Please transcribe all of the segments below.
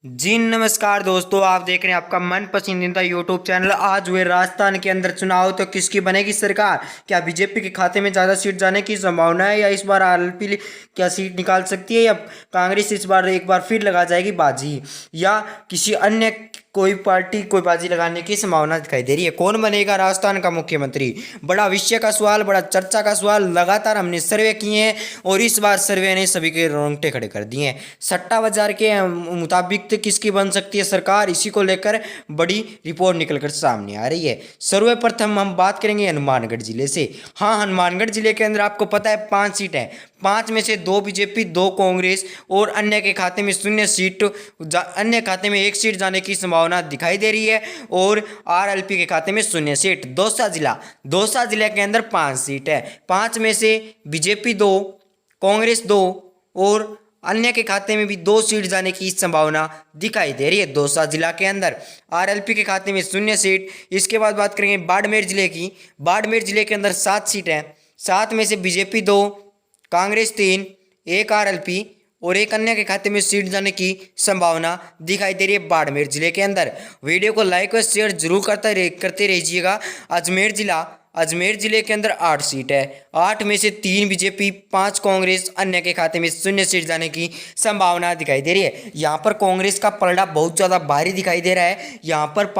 जी नमस्कार दोस्तों, आप देख रहे हैं आपका मन पसंदीदा यूट्यूब चैनल। आज हुए राजस्थान के अंदर चुनाव, तो किसकी बनेगी सरकार? क्या बीजेपी के खाते में ज़्यादा सीट जाने की संभावना है, या इस बार आरएलपी क्या सीट निकाल सकती है, या कांग्रेस इस बार एक बार फिर लगा जाएगी बाजी, या किसी अन्य कोई पार्टी कोई बाजी लगाने की संभावना दिखाई दे रही है? कौन बनेगा राजस्थान का मुख्यमंत्री? बड़ा विषय का सवाल, बड़ा चर्चा का सवाल। लगातार हमने सर्वे किए हैं और इस बार सर्वे ने सभी के रोंगटे खड़े कर दिए हैं। सट्टा बाजार के मुताबिक तो किसकी बन सकती है सरकार, इसी को लेकर बड़ी रिपोर्ट निकलकर सामने आ रही है। सर्वप्रथम हम बात करेंगे हनुमानगढ़ जिले से। हाँ, हनुमानगढ़ जिले के अंदर आपको पता है 5 सीट है। 5 में से 2 बीजेपी, 2 कांग्रेस और अन्य के खाते में 0 सीट, अन्य खाते में 1 सीट जाने की संभावना दिखाई दे रही है और आरएलपी के खाते में 0 सीट। दौसा जिले के अंदर 5 सीट है। 5 में से बीजेपी 2, कांग्रेस 2 और अन्य के खाते में भी 2 सीट जाने की संभावना दिखाई दे रही है दौसा जिला के अंदर। आरएलपी के खाते में 0 सीट। इसके बाद बात करेंगे बाड़मेर जिले की। बाड़मेर जिले के अंदर 7 सीट है। 7 में से बीजेपी 2, कांग्रेस 3, 1 आरएलपी और 1 अन्य के खाते में सीट जाने की संभावना दिखाई दे रही है बाड़मेर जिले के अंदर। वीडियो को लाइक और शेयर जरूर करते रहिएगा। अजमेर जिले के अंदर 8 सीट है। 8 में से 3 बीजेपी, 5 कांग्रेस, अन्य के खाते में 0 सीट जाने की संभावना दिखाई दे रही है। यहाँ पर कांग्रेस का पलड़ा बहुत ज़्यादा भारी दिखाई दे रहा है। यहाँ पर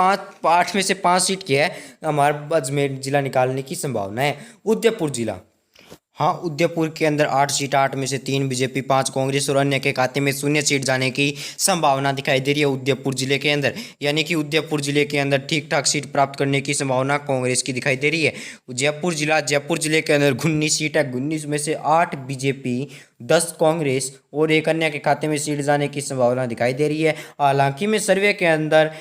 8 में से 5 सीट की है हमारा अजमेर जिला निकालने की संभावना है। उदयपुर जिला, हाँ, उदयपुर के अंदर 8 सीट। 8 में से 3 बीजेपी, 5 कांग्रेस और अन्य के खाते में 0 सीट जाने की संभावना दिखाई दे रही है उदयपुर जिले के अंदर। यानी कि उदयपुर जिले के अंदर ठीक ठाक सीट प्राप्त करने की संभावना कांग्रेस की दिखाई दे रही है। जयपुर जिले के अंदर 19 सीट है। 19 में से 8 बीजेपी, 10 कांग्रेस और 1 अन्य के खाते में सीट जाने की संभावना दिखाई दे रही है। हालांकि में सर्वे के अंदर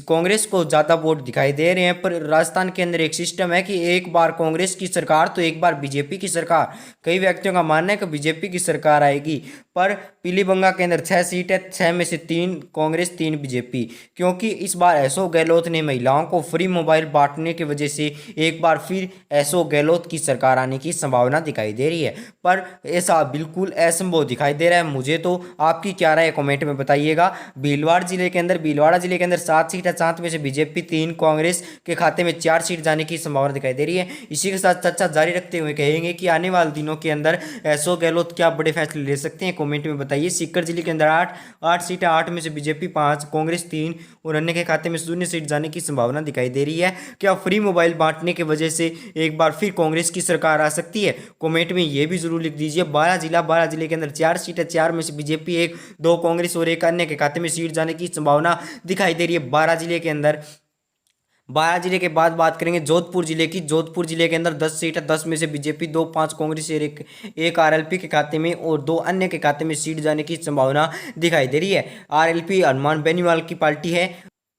कांग्रेस को ज़्यादा वोट दिखाई दे रहे हैं, पर राजस्थान के अंदर एक सिस्टम है कि एक बार कांग्रेस की सरकार तो एक बार बीजेपी की सरकार। कई व्यक्तियों का मानना है कि बीजेपी की सरकार आएगी, पर पीलीबंगा के अंदर 6 सीट है। 6 में से 3 कांग्रेस, 3 बीजेपी, क्योंकि इस बार एसो गहलोत ने महिलाओं को फ्री मोबाइल बांटने की वजह से एक बार फिर एसो गहलोत की सरकार आने की संभावना दिखाई दे रही है। पर ऐसा बिल्कुल असंभव दिखाई दे रहा है मुझे तो। आपकी क्या राय है कमेंट में बताइएगा। भीलवाड़ा जिले के अंदर 7 सीट है। 7 में से बीजेपी, 3 कांग्रेस के खाते में 4 सीट जाने की संभावना दिखाई दे रही है। इसी के साथ चर्चा जारी रखते हुए कहेंगे कि आने वाले दिनों के अंदर एसो गहलोत क्या बड़े फैसले ले सकते हैं, कमेंट में बताइए। सीकर जिले के अंदर 8 सीट है। 8 में से बीजेपी 5, कांग्रेस 3 और अन्य के खाते में 0 सीट जाने की संभावना दिखाई दे रही है। क्या फ्री मोबाइल बांटने की वजह से एक बार फिर कांग्रेस की सरकार आ सकती है? कमेंट में ये भी जरूर लिख दीजिए। 12 जिले के अंदर 4 सीट है। 4 में से बीजेपी 1, 2 कांग्रेस और 1 अन्य के खाते में सीट जाने की संभावना दिखाई दे रही है 12 जिले के अंदर। 12 जिले के बाद बात करेंगे जोधपुर जिले की। जोधपुर जिले के अंदर 10 सीट है। 10 में से बीजेपी 2, 5 कांग्रेस और एक आरएलपी के खाते में और 2 अन्य के खाते में सीट जाने की संभावना दिखाई दे रही है। आरएलपी हनुमान बेनीवाल की पार्टी है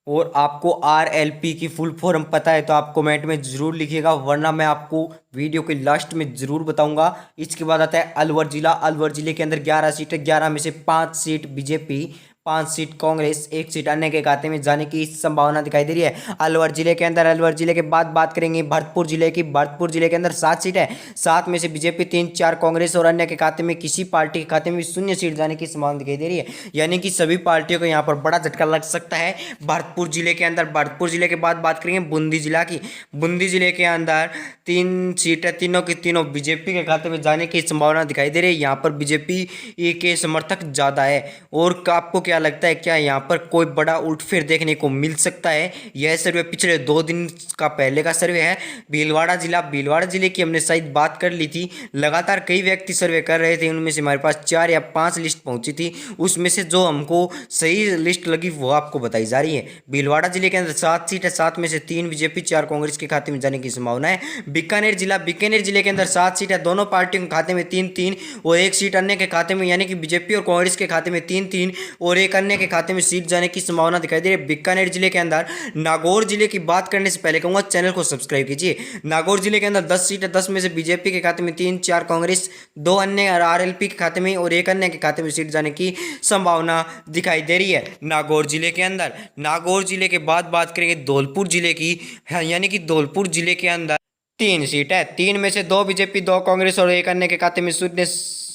और आपको आरएलपी की फुल फॉर्म पता है तो आप कमेंट में जरूर लिखिएगा, वरना मैं आपको वीडियो के लास्ट में जरूर बताऊंगा। इसके बाद आता है अलवर जिला। अलवर जिले के अंदर 11 सीट है। 11 में से 5 seat BJP, 5 seat Congress, 1 seat अन्य के खाते में जाने की संभावना दिखाई दे रही है अलवर जिले के अंदर। अलवर जिले के बाद बात करेंगे भरतपुर जिले की। भरतपुर जिले के अंदर 7 सीट है। 7 में से बीजेपी 3, 4 कांग्रेस और अन्य के खाते में किसी पार्टी के खाते में 0 सीट जाने की संभावना दिखाई दे रही है। यानी कि सभी पार्टियों को यहाँ पर बड़ा झटका लग सकता है भरतपुर जिले के अंदर। भरतपुर जिले के बाद बात करेंगे बूंदी जिला की। बूंदी जिले के अंदर 3 सीट है। तीनों की तीनों बीजेपी के खाते में जाने की संभावना दिखाई दे रही है। यहाँ पर बीजेपी के समर्थक ज़्यादा है। और आपको क्या लगता है, क्या यहाँ पर कोई बड़ा उलटफेर देखने को मिल सकता है? यह सर्वे पिछले 2 दिन का पहले का सर्वे है। भीलवाड़ा जिले की हमने शायद बात कर ली थी। लगातार कई व्यक्ति सर्वे कर रहे थे, उनमें से हमारे पास 4 या 5 लिस्ट पहुंची थी। उसमें से जो हमको सही लिस्ट लगी वो आपको बताई जा रही है। भीलवाड़ा जिले के अंदर 7 सीट है। 7 में से 3 बीजेपी, 4 कांग्रेस के खाते में जाने की संभावना है। बीकानेर जिले के अंदर 7 सीट है। दोनों पार्टियों के खाते में 3-3 और 1 सीट अन्य के खाते में, यानी कि बीजेपी और कांग्रेस के खाते में 3-3 और 1 अन्य के खाते में सीट जाने की संभावना दिखाई दे रही है बीकानेर जिले के अंदर। नागौर जिले की बात करने से पहले कहूंगा चैनल को सब्सक्राइब कीजिए। नागौर जिले के अंदर 10 सीट है। 10 में से बीजेपी के खाते में 3, 4 कांग्रेस, 2 अन्य आरएलपी के खाते में और 1 अन्य के खाते में सीट जाने की संभावना दिखाई दे रही है नागौर जिले के अंदर। नागौर जिले के बाद बात करेंगे धौलपुर जिले की। यानी कि धौलपुर जिले के अंदर 3 सीट है। 3 में से 2 बीजेपी, 2 कांग्रेस और 1 अन्य के खाते में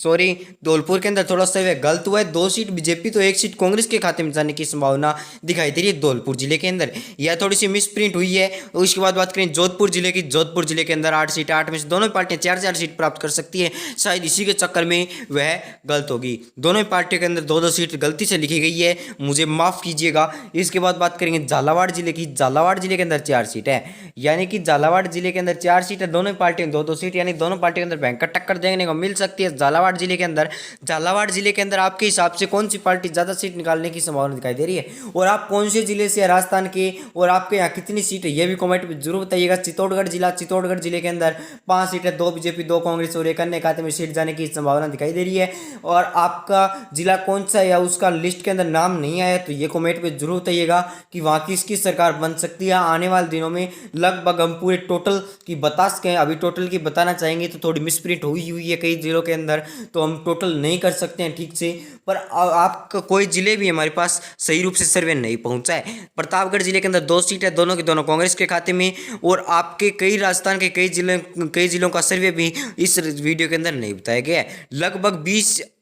सॉरी, धौलपुर के अंदर थोड़ा सा वह गलत हुआ है, 2 सीट बीजेपी तो 1 सीट कांग्रेस के खाते में जाने की संभावना दिखाई दे रही है धौलपुर जिले के अंदर। यह थोड़ी सी मिस प्रिंट हुई है। उसके बाद बात करें जोधपुर जिले की, जोधपुर जिले के अंदर 8 सीट, 8 में से दोनों पार्टियां 4-4 सीट प्राप्त कर सकती है। शायद इसी के चक्कर में वह गलत होगी। दोनों पार्टियों के अंदर 2-2 सीट गलती से लिखी गई है, मुझे माफ कीजिएगा। इसके बाद बात करेंगे झालावाड़ जिले की, झालावाड़ जिले के अंदर 4 सीट है, यानी कि झालावाड़ जिले के अंदर 4 सीट है, दोनों पार्टियों 2-2 सीट, यानी दोनों पार्टियों के अंदर भयंकर टक्कर देखने को मिल सकती है झालावाड़ जिले के अंदर। झालावाड़ जिले के अंदर आपके हिसाब से कौन सी पार्टी ज्यादा सीट निकालने की संभावना दिखाई दे रही है, और आप कौन से जिले से राजस्थान के, और आपके यहाँ कितनी सीट है ये भी कमेंट में जरूर बताइएगा। चित्तौड़गढ़ जिला, चित्तौड़गढ़ जिले के अंदर 5 सीट है, 2 बीजेपी 2 कांग्रेस और 1 अन्य खाते में सीट जाने की संभावना दिखाई दे रही है। और आपका जिला कौन सा है या उसका लिस्ट के अंदर नाम नहीं आया तो ये कमेंट में जरूर बताइएगा कि वहाँ किसकी सरकार बन सकती है आने वाले दिनों में। लगभग हम पूरे टोटल की बता सकें, अभी टोटल की बताना चाहेंगे तो थोड़ी मिसप्रिंट हुई है कई जिलों के अंदर, तो हम टोटल नहीं कर सकते हैं ठीक से। पर आपका कोई जिले भी हमारे पास सही रूप से सर्वे नहीं पहुंचा है। प्रतापगढ़ जिले के अंदर 2 सीट है, दोनों के दोनों कांग्रेस के खाते में, और आपके कई राजस्थान के कई जिलों का सर्वे भी इस वीडियो के अंदर नहीं बताया गया है। लगभग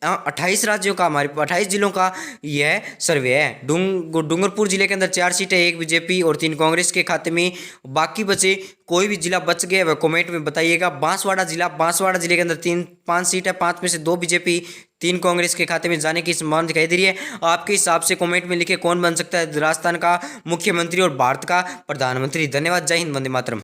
28 राज्यों का, हमारे 28 जिलों का यह सर्वे है। डूंगरपुर जिले के अंदर 4 सीटें, 1 बीजेपी और 3 कांग्रेस के खाते में। बाकी बचे कोई भी जिला बच गया वह कमेंट में बताइएगा। बांसवाड़ा जिला, बांसवाड़ा जिले के अंदर 5 सीट है, 5 में से 2 बीजेपी 3 कांग्रेस के खाते में जाने की संभावना दिखाई दे रही है। आपके हिसाब से कमेंट में लिखे कौन बन सकता है राजस्थान का मुख्यमंत्री और भारत का प्रधानमंत्री। धन्यवाद, जय हिंद, वंदे मातरम।